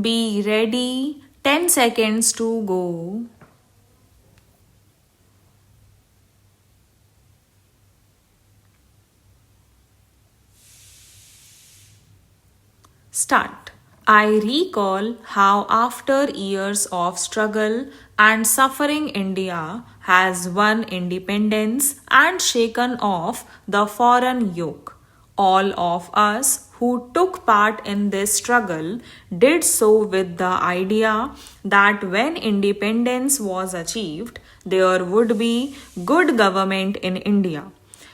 Be ready. 10 seconds to go. Start. I recall how, after years of struggle and suffering, India has won independence and shaken off the foreign yoke. All of us who took part in this struggle did so with the idea that when independence was achieved, there would be good government in India.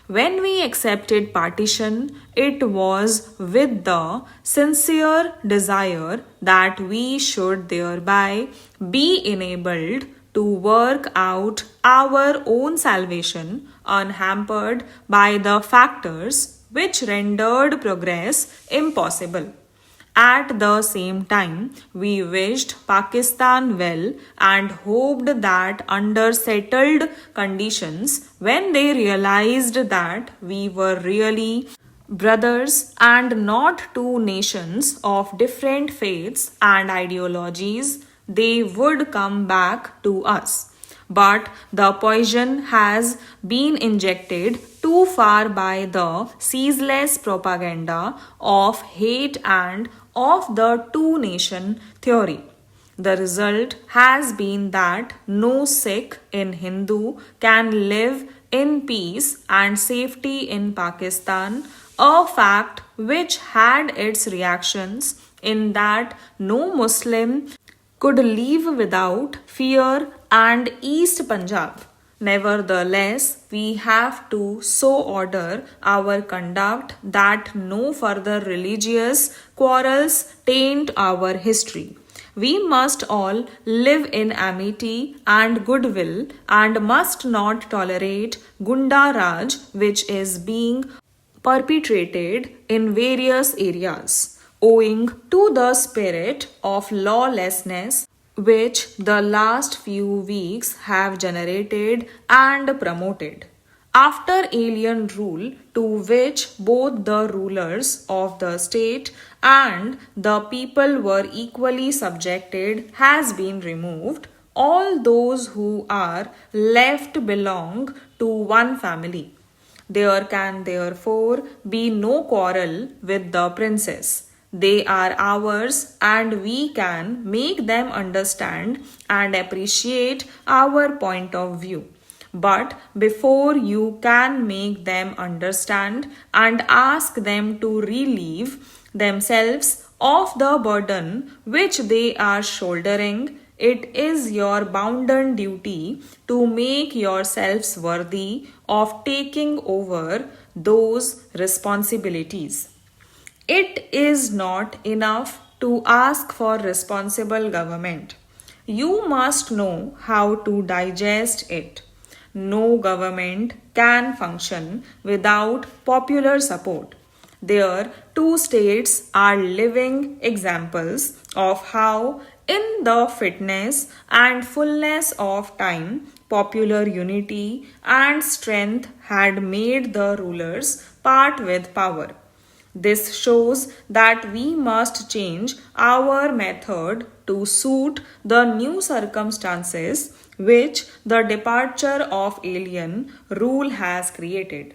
When we accepted partition, it was with the sincere desire that we should thereby be enabled to work out our own salvation unhampered by the factors which rendered progress impossible. At the same time, we wished Pakistan well and hoped that under settled conditions, when they realized that we were really brothers and not two nations of different faiths and ideologies, they would come back to us. But the poison has been injected too far by the ceaseless propaganda of hate and of the two nation theory. The result has been that no Sikh in Hindu can live in peace and safety in Pakistan, a fact which had its reactions in that no Muslim could leave without fear and East Punjab. Nevertheless, we have to so order our conduct that no further religious quarrels taint our history. We must all live in amity and goodwill and must not tolerate Gunda Raj, which is being perpetrated in various areas, owing to the spirit of lawlessness which the last few weeks have generated and promoted. After alien rule, to which both the rulers of the state and the people were equally subjected, has been removed, all those who are left belong to one family. There can therefore be no quarrel with the princes. They are ours, and we can make them understand and appreciate our point of view. But before you can make them understand and ask them to relieve themselves of the burden which they are shouldering, it is your bounden duty to make yourselves worthy of taking over those responsibilities. It is not enough to ask for responsible government. You must know how to digest it. No government can function without popular support. Their two states are living examples of how, in the fitness and fullness of time, popular unity and strength had made the rulers part with power. This shows that we must change our method to suit the new circumstances which the departure of alien rule has created.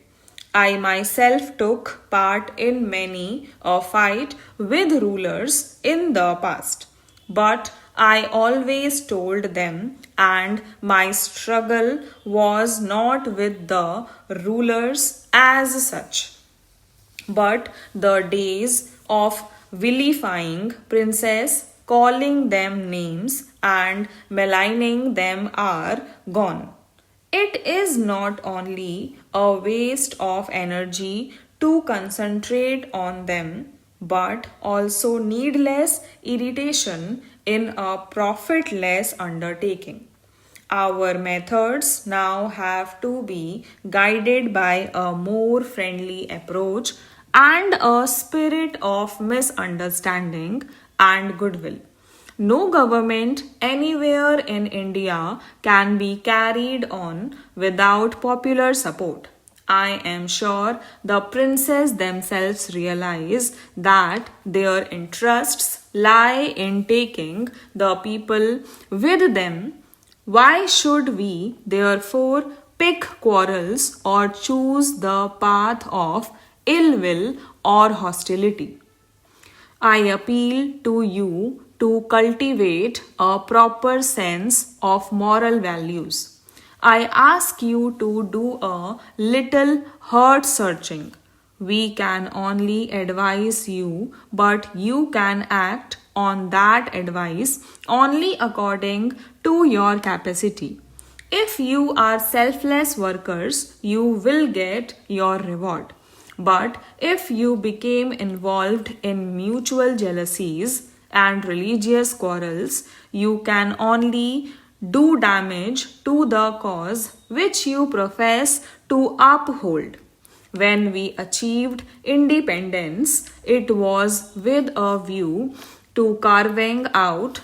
I myself took part in many a fight with rulers in the past, but I always told them, and my struggle was not with the rulers as such. But the days of vilifying princes, calling them names, and maligning them are gone. It is not only a waste of energy to concentrate on them, but also needless irritation in a profitless undertaking. Our methods now have to be guided by a more friendly approach and a spirit of misunderstanding and goodwill. No government anywhere in India can be carried on without popular support. I am sure the princes themselves realize that their interests lie in taking the people with them. Why should we, therefore, pick quarrels or choose the path of ill will or hostility? I appeal to you to cultivate a proper sense of moral values. I ask you to do a little heart searching. We can only advise you, but you can act on that advice only according to your capacity. If you are selfless workers, you will get your reward. But if you became involved in mutual jealousies and religious quarrels, you can only do damage to the cause which you profess to uphold. When we achieved independence, it was with a view to carving out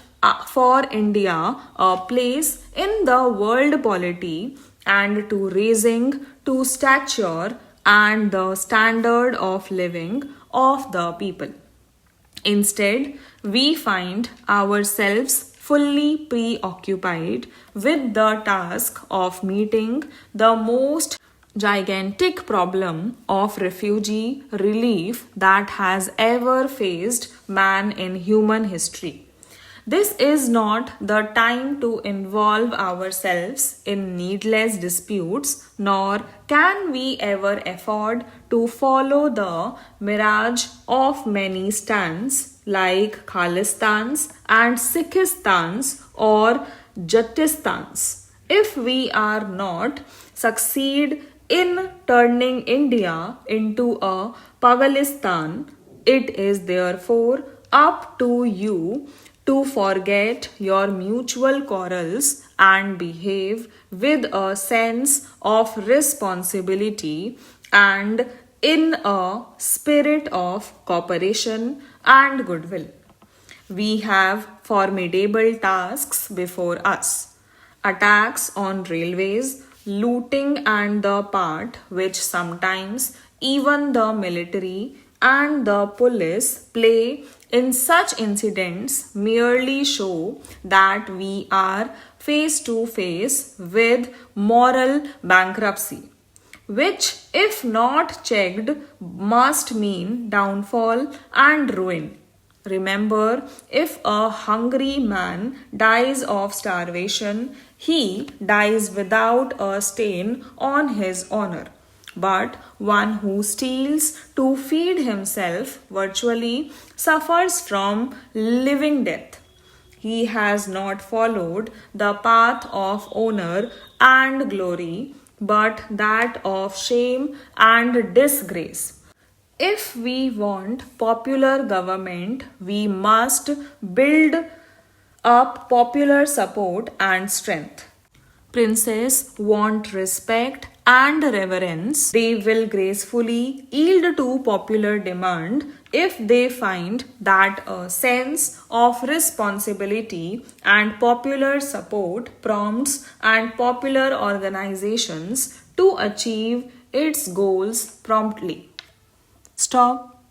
for India a place in the world polity and to raising to stature and the standard of living of the people. Instead, we find ourselves fully preoccupied with the task of meeting the most gigantic problem of refugee relief that has ever faced man in human history. This is not the time to involve ourselves in needless disputes, nor can we ever afford to follow the mirage of many stands like Khalistans and Sikhistans or Jattistans. If we are not succeed in turning India into a Pavalistan, it is therefore up to you to forget your mutual quarrels and behave with a sense of responsibility and in a spirit of cooperation and goodwill. We have formidable tasks before us: attacks on railways, looting, and the part which sometimes even the military and the police play in such incidents merely show that we are face to face with moral bankruptcy, which, if not checked, must mean downfall and ruin. Remember, if a hungry man dies of starvation, he dies without a stain on his honor. But one who steals to feed himself virtually suffers from living death. He has not followed the path of honor and glory, but that of shame and disgrace. If we want popular government, we must build up popular support and strength. Princes want respect and reverence. They will gracefully yield to popular demand if they find that a sense of responsibility and popular support prompts and popular organizations to achieve its goals promptly. Stop.